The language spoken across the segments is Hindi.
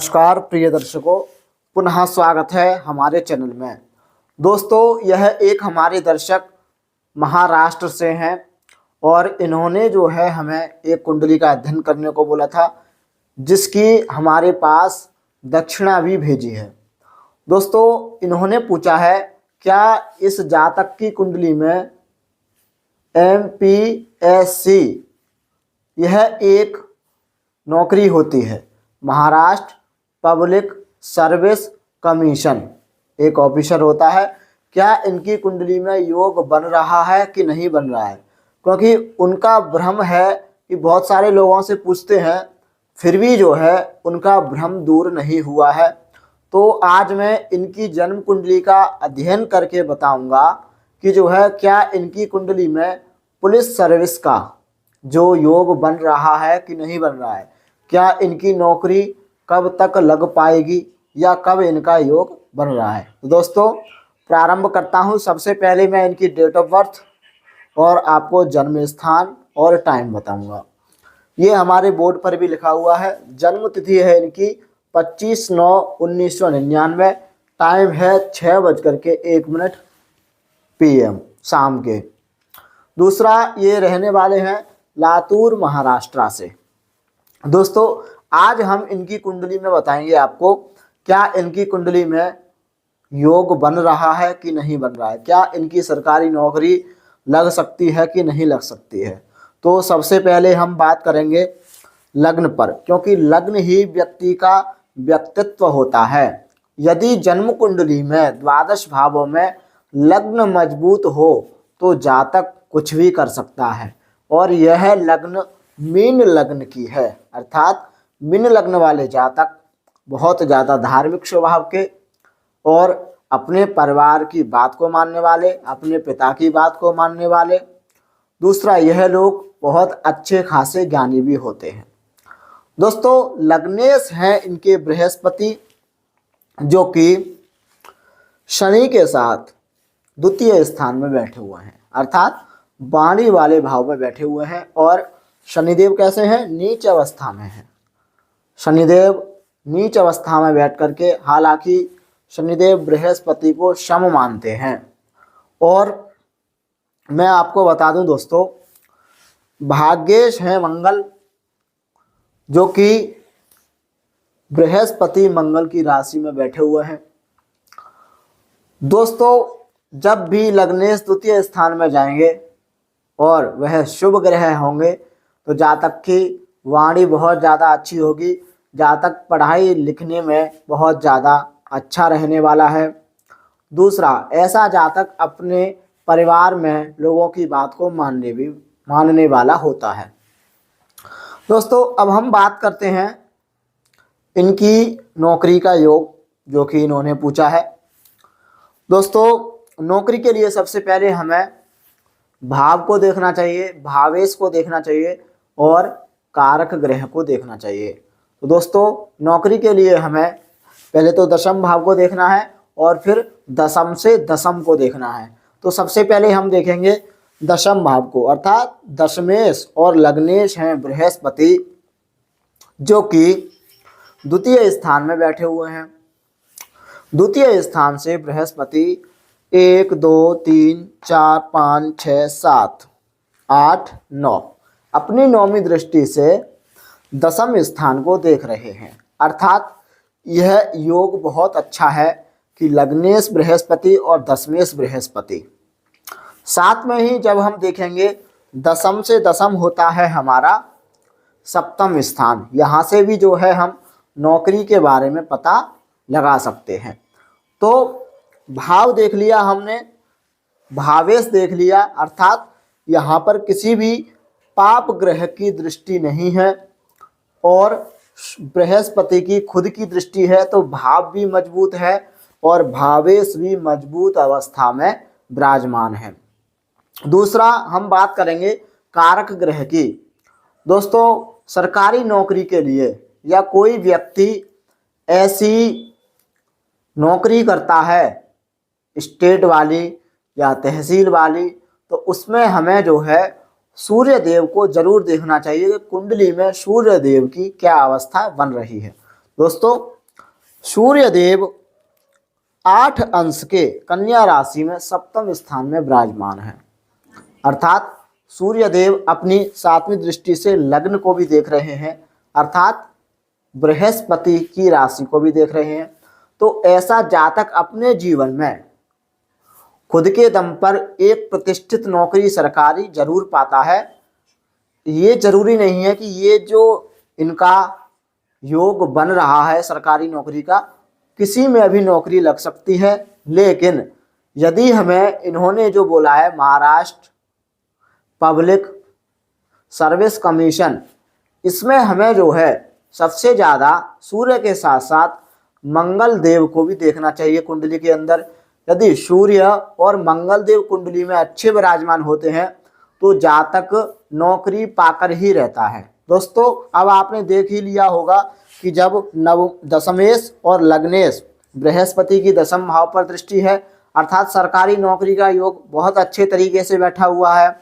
नमस्कार प्रिय दर्शकों, पुनः स्वागत है हमारे चैनल में। दोस्तों, यह एक हमारे दर्शक महाराष्ट्र से हैं और इन्होंने जो है हमें एक कुंडली का अध्ययन करने को बोला था, जिसकी हमारे पास दक्षिणा भी भेजी है। दोस्तों, इन्होंने पूछा है क्या इस जातक की कुंडली में MPSC यह एक नौकरी होती है, महाराष्ट्र पब्लिक सर्विस कमीशन एक ऑफिसर होता है, क्या इनकी कुंडली में योग बन रहा है कि नहीं बन रहा है? क्योंकि उनका भ्रम है कि बहुत सारे लोगों से पूछते हैं, फिर भी जो है उनका भ्रम दूर नहीं हुआ है। तो आज मैं इनकी जन्म कुंडली का अध्ययन करके बताऊंगा कि जो है क्या इनकी कुंडली में पुलिस सर्विस का जो योग बन रहा है कि नहीं बन रहा है, क्या इनकी नौकरी कब तक लग पाएगी या कब इनका योग बन रहा है। तो दोस्तों, प्रारंभ करता हूं। सबसे पहले मैं इनकी डेट ऑफ बर्थ और आपको जन्म स्थान और टाइम बताऊंगा। ये हमारे बोर्ड पर भी लिखा हुआ है। जन्म तिथि है इनकी 25/9/1999, टाइम है 6:01 PM शाम के। दूसरा, ये रहने वाले हैं लातूर महाराष्ट्र से। दोस्तों, आज हम इनकी कुंडली में बताएंगे आपको क्या इनकी कुंडली में योग बन रहा है कि नहीं बन रहा है, क्या इनकी सरकारी नौकरी लग सकती है कि नहीं लग सकती है। तो सबसे पहले हम बात करेंगे लग्न पर, क्योंकि लग्न ही व्यक्ति का व्यक्तित्व होता है। यदि जन्म कुंडली में द्वादश भावों में लग्न मजबूत हो तो जातक कुछ भी कर सकता है, और यह लग्न मीन लग्न की है, अर्थात मीन लग्न वाले जातक बहुत ज़्यादा धार्मिक स्वभाव के और अपने परिवार की बात को मानने वाले, अपने पिता की बात को मानने वाले। दूसरा, यह लोग बहुत अच्छे खासे ज्ञानी भी होते हैं। दोस्तों, लग्नेश हैं इनके बृहस्पति, जो कि शनि के साथ द्वितीय स्थान में बैठे हुए हैं, अर्थात वाणी वाले भाव में बैठे हुए हैं। और शनिदेव कैसे हैं? नीच अवस्था में हैं। शनिदेव नीच अवस्था में बैठ करके, हालांकि शनिदेव बृहस्पति को शम मानते हैं। और मैं आपको बता दूं दोस्तों, भाग्येश हैं मंगल, जो कि बृहस्पति मंगल की राशि में बैठे हुए हैं। दोस्तों, जब भी लग्नेश द्वितीय स्थान में जाएंगे और वह शुभ ग्रह होंगे तो जातक की वाणी बहुत ज़्यादा अच्छी होगी, जातक पढ़ाई लिखने में बहुत ज़्यादा अच्छा रहने वाला है। दूसरा, ऐसा जातक अपने परिवार में लोगों की बात को मानने वाला होता है। दोस्तों, अब हम बात करते हैं इनकी नौकरी का योग, जो कि इन्होंने पूछा है। दोस्तों, नौकरी के लिए सबसे पहले हमें भाव को देखना चाहिए, भावेश को देखना चाहिए और कारक ग्रह को देखना चाहिए। तो दोस्तों, नौकरी के लिए हमें पहले तो दशम भाव को देखना है और फिर दशम से दशम को देखना है। तो सबसे पहले हम देखेंगे दशम भाव को, अर्थात दशमेश और लग्नेश हैं बृहस्पति, जो कि द्वितीय स्थान में बैठे हुए हैं। द्वितीय स्थान से बृहस्पति 1 2 3 4 5 6 7 8 9 अपनी नौवीं दृष्टि से दशम स्थान को देख रहे हैं, अर्थात यह योग बहुत अच्छा है कि लग्नेश बृहस्पति और दशमेश बृहस्पति। साथ में ही जब हम देखेंगे दशम से दशम होता है हमारा सप्तम स्थान, यहाँ से भी जो है हम नौकरी के बारे में पता लगा सकते हैं। तो भाव देख लिया हमने, भावेश देख लिया, अर्थात यहाँ पर किसी भी पाप ग्रह की दृष्टि नहीं है और बृहस्पति की खुद की दृष्टि है, तो भाव भी मजबूत है और भावेश भी मजबूत अवस्था में विराजमान है। दूसरा, हम बात करेंगे कारक ग्रह की। दोस्तों, सरकारी नौकरी के लिए या कोई व्यक्ति ऐसी नौकरी करता है स्टेट वाली या तहसील वाली, तो उसमें हमें जो है सूर्य देव को जरूर देखना चाहिए कि कुंडली में सूर्य देव की क्या अवस्था बन रही है। दोस्तों सूर्य देव 8 अंश के कन्या राशि में सप्तम स्थान में विराजमान है, अर्थात सूर्य देव अपनी 7वीं दृष्टि से लग्न को भी देख रहे हैं, अर्थात बृहस्पति की राशि को भी देख रहे हैं। तो ऐसा जातक अपने जीवन में खुद के दम पर एक प्रतिष्ठित नौकरी सरकारी जरूर पाता है। ये जरूरी नहीं है कि ये जो इनका योग बन रहा है सरकारी नौकरी का, किसी में भी नौकरी लग सकती है, लेकिन यदि हमें इन्होंने जो बोला है महाराष्ट्र पब्लिक सर्विस कमीशन, इसमें हमें जो है सबसे ज़्यादा सूर्य के साथ साथ मंगल देव को भी देखना चाहिए कुंडली के अंदर। यदि सूर्य और मंगल देव कुंडली में अच्छे विराजमान होते हैं तो जातक नौकरी पाकर ही रहता है। दोस्तों अब आपने देख ही लिया होगा कि जब दशमेश और लग्नेश बृहस्पति की दशम भाव पर दृष्टि है, अर्थात सरकारी नौकरी का योग बहुत अच्छे तरीके से बैठा हुआ है।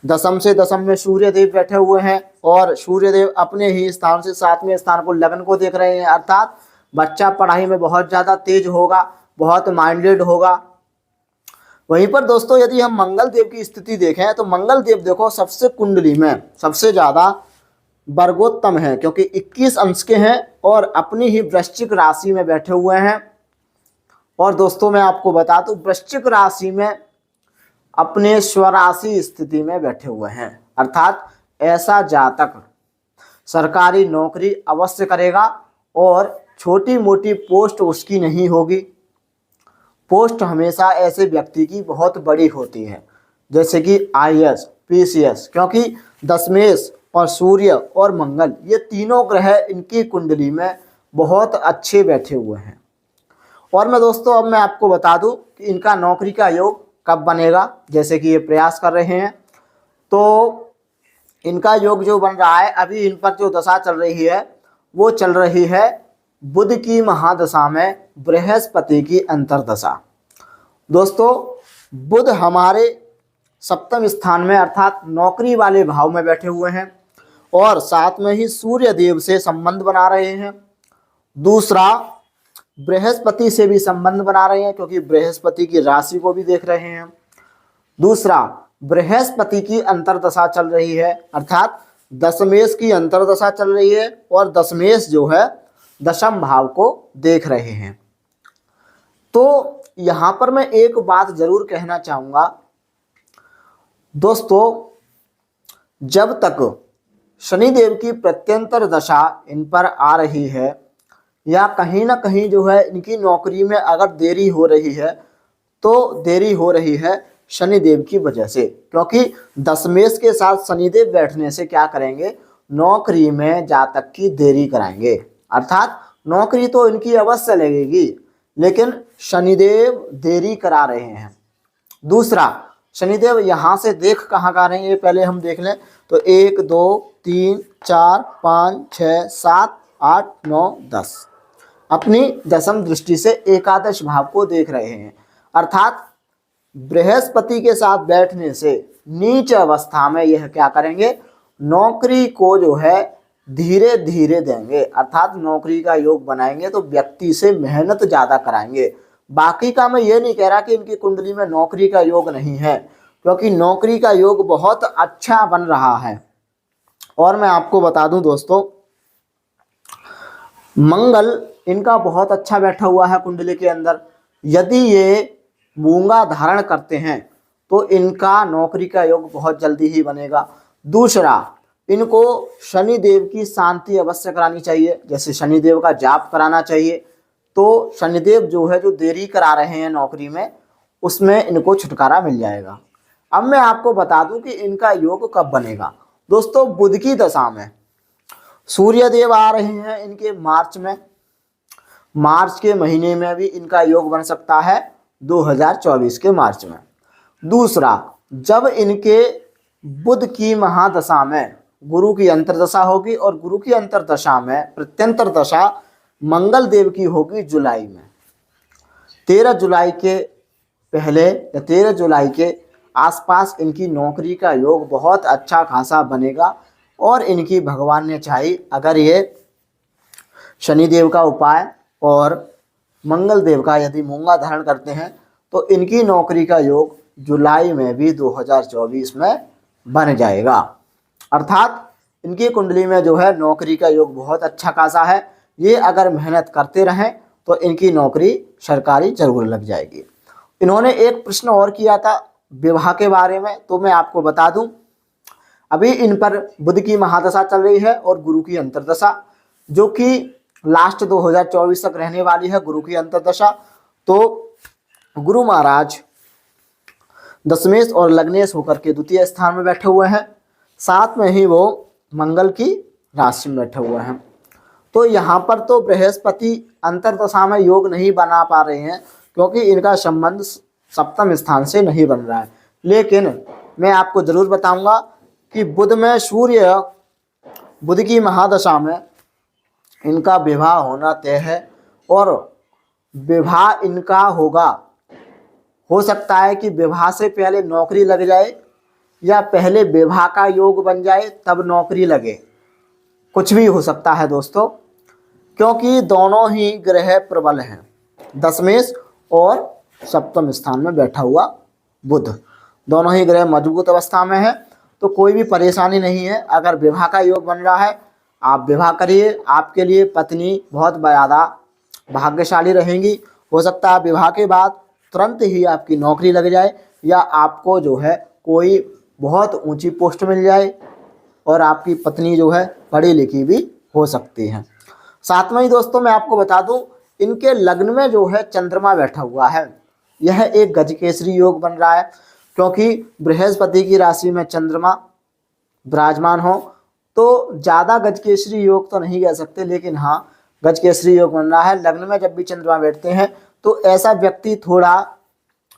दशम से दशम में सूर्य देव बैठे हुए हैं और सूर्य देव अपने ही स्थान से 7वें स्थान को लग्न को देख रहे हैं, अर्थात बच्चा पढ़ाई में बहुत ज़्यादा तेज होगा, बहुत माइंडेड होगा। वहीं पर दोस्तों यदि हम मंगल देव की स्थिति देखें तो मंगल देव देखो सबसे कुंडली में सबसे ज़्यादा वर्गोत्तम है, क्योंकि 21 अंश के हैं और अपनी ही वृश्चिक राशि में बैठे हुए हैं। और दोस्तों मैं आपको बता दूं वृश्चिक राशि में अपने स्वराशि स्थिति में बैठे हुए हैं, अर्थात ऐसा जातक सरकारी नौकरी अवश्य करेगा और छोटी मोटी पोस्ट उसकी नहीं होगी। पोस्ट हमेशा ऐसे व्यक्ति की बहुत बड़ी होती है, जैसे कि IAS PCS, क्योंकि दशमेश और सूर्य और मंगल ये तीनों ग्रह इनकी कुंडली में बहुत अच्छे बैठे हुए हैं। और मैं दोस्तों अब मैं आपको बता दूं कि इनका नौकरी का योग कब बनेगा, जैसे कि ये प्रयास कर रहे हैं। तो इनका योग जो बन रहा है अभी इन पर जो दशा चल रही है वो चल रही है बुध की महादशा में बृहस्पति की अंतरदशा। दोस्तों बुध हमारे सप्तम स्थान में अर्थात नौकरी वाले भाव में बैठे हुए हैं और साथ में ही सूर्य देव से संबंध बना रहे हैं। दूसरा बृहस्पति से भी संबंध बना रहे हैं, क्योंकि बृहस्पति की राशि को भी देख रहे हैं। दूसरा बृहस्पति की अंतरदशा चल रही है, अर्थात दशमेश की अंतरदशा चल रही है और दशमेश जो है दशम भाव को देख रहे हैं। तो यहाँ पर मैं एक बात जरूर कहना चाहूँगा दोस्तों, जब तक शनिदेव की प्रत्यंतर दशा इन पर आ रही है या कहीं ना कहीं जो है इनकी नौकरी में अगर देरी हो रही है तो देरी हो रही है शनिदेव की वजह से, क्योंकि दशमेश के साथ शनिदेव बैठने से क्या करेंगे, नौकरी में जातक की देरी कराएंगे, अर्थात नौकरी तो इनकी अवश्य लगेगी लेकिन शनिदेव देरी करा रहे हैं। दूसरा शनिदेव यहाँ से देख कहाँ का रहे हैं ये पहले हम देख लें। तो 1 2 3 4 5 6 7 8 9 10 अपनी दशम दृष्टि से एकादश भाव को देख रहे हैं, अर्थात बृहस्पति के साथ बैठने से नीच अवस्था में यह क्या करेंगे, नौकरी को जो है धीरे धीरे देंगे, अर्थात नौकरी का योग बनाएंगे तो व्यक्ति से मेहनत ज़्यादा कराएंगे। बाकी का मैं ये नहीं कह रहा कि इनकी कुंडली में नौकरी का योग नहीं है, क्योंकि नौकरी का योग बहुत अच्छा बन रहा है। और मैं आपको बता दूं दोस्तों, मंगल इनका बहुत अच्छा बैठा हुआ है कुंडली के अंदर। यदि ये मूंगा धारण करते हैं तो इनका नौकरी का योग बहुत जल्दी ही बनेगा। दूसरा इनको शनिदेव की शांति अवश्य करानी चाहिए, जैसे शनिदेव का जाप कराना चाहिए, तो शनिदेव जो है जो देरी करा रहे हैं नौकरी में उसमें इनको छुटकारा मिल जाएगा। अब मैं आपको बता दूं कि इनका योग कब बनेगा। दोस्तों बुध की दशा में सूर्य देव आ रहे हैं इनके मार्च में, मार्च के महीने में भी इनका योग बन सकता है 2024 के मार्च में। दूसरा जब इनके बुध की महादशा में गुरु की अंतरदशा होगी और गुरु की अंतरदशा में प्रत्यंतर दशा मंगल देव की होगी जुलाई में, 13 जुलाई के पहले या 13 जुलाई के आसपास इनकी नौकरी का योग बहुत अच्छा खासा बनेगा। और इनकी भगवान ने चाही अगर ये शनि देव का उपाय और मंगल देव का यदि मूंगा धारण करते हैं तो इनकी नौकरी का योग जुलाई में भी 2024 में बन जाएगा। अर्थात इनकी कुंडली में जो है नौकरी का योग बहुत अच्छा खासा है। ये अगर मेहनत करते रहें तो इनकी नौकरी सरकारी जरूर लग जाएगी। इन्होंने एक प्रश्न और किया था विवाह के बारे में, तो मैं आपको बता दूं अभी इन पर बुध की महादशा चल रही है और गुरु की अंतर्दशा, जो कि लास्ट 2024 तक रहने वाली है। गुरु की अंतर्दशा तो गुरु महाराज दशमेश और लग्नेश होकर के द्वितीय स्थान में बैठे हुए हैं, साथ में ही वो मंगल की राशि में बैठे हुए हैं। तो यहाँ पर तो बृहस्पति अंतर्दशा में योग नहीं बना पा रहे हैं क्योंकि इनका संबंध सप्तम स्थान से नहीं बन रहा है। लेकिन मैं आपको जरूर बताऊंगा कि बुध में सूर्य, बुध की महादशा में इनका विवाह होना तय है और विवाह इनका होगा। हो सकता है कि विवाह से पहले नौकरी लग जाए या पहले विवाह का योग बन जाए तब नौकरी लगे, कुछ भी हो सकता है दोस्तों, क्योंकि दोनों ही ग्रह प्रबल हैं। दशमेश और सप्तम स्थान में बैठा हुआ बुध, दोनों ही ग्रह मजबूत अवस्था में है, तो कोई भी परेशानी नहीं है। अगर विवाह का योग बन रहा है आप विवाह करिए, आपके लिए पत्नी बहुत ज़्यादा भाग्यशाली रहेंगी। हो सकता है विवाह के बाद तुरंत ही आपकी नौकरी लग जाए या आपको जो है कोई बहुत ऊंची पोस्ट मिल जाए और आपकी पत्नी जो है पढ़ी लिखी भी हो सकती है। साथ में ही दोस्तों मैं आपको बता दूं इनके लग्न में जो है चंद्रमा बैठा हुआ है, यह एक गजकेसरी योग बन रहा है क्योंकि बृहस्पति की राशि में चंद्रमा विराजमान हो तो ज़्यादा गजकेसरी योग तो नहीं कह सकते, लेकिन हाँ गजकेसरी योग बन रहा है। लग्न में जब भी चंद्रमा बैठते हैं तो ऐसा व्यक्ति थोड़ा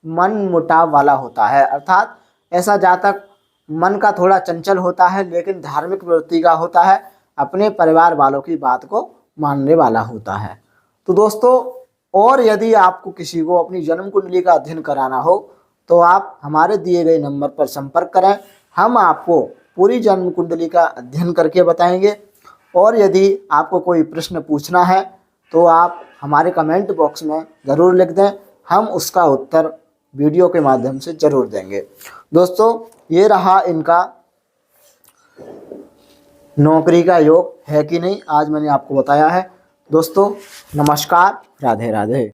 मन मुटाव वाला होता है, अर्थात ऐसा जातक मन का थोड़ा चंचल होता है लेकिन धार्मिक प्रवृत्ति का होता है, अपने परिवार वालों की बात को मानने वाला होता है। तो दोस्तों और यदि आपको किसी को अपनी जन्म कुंडली का अध्ययन कराना हो तो आप हमारे दिए गए नंबर पर संपर्क करें, हम आपको पूरी जन्म कुंडली का अध्ययन करके बताएंगे। और यदि आपको कोई प्रश्न पूछना है तो आप हमारे कमेंट बॉक्स में ज़रूर लिख दें, हम उसका उत्तर वीडियो के माध्यम से ज़रूर देंगे। दोस्तों ये रहा इनका नौकरी का योग है कि नहीं, आज मैंने आपको बताया है। दोस्तों नमस्कार, राधे राधे।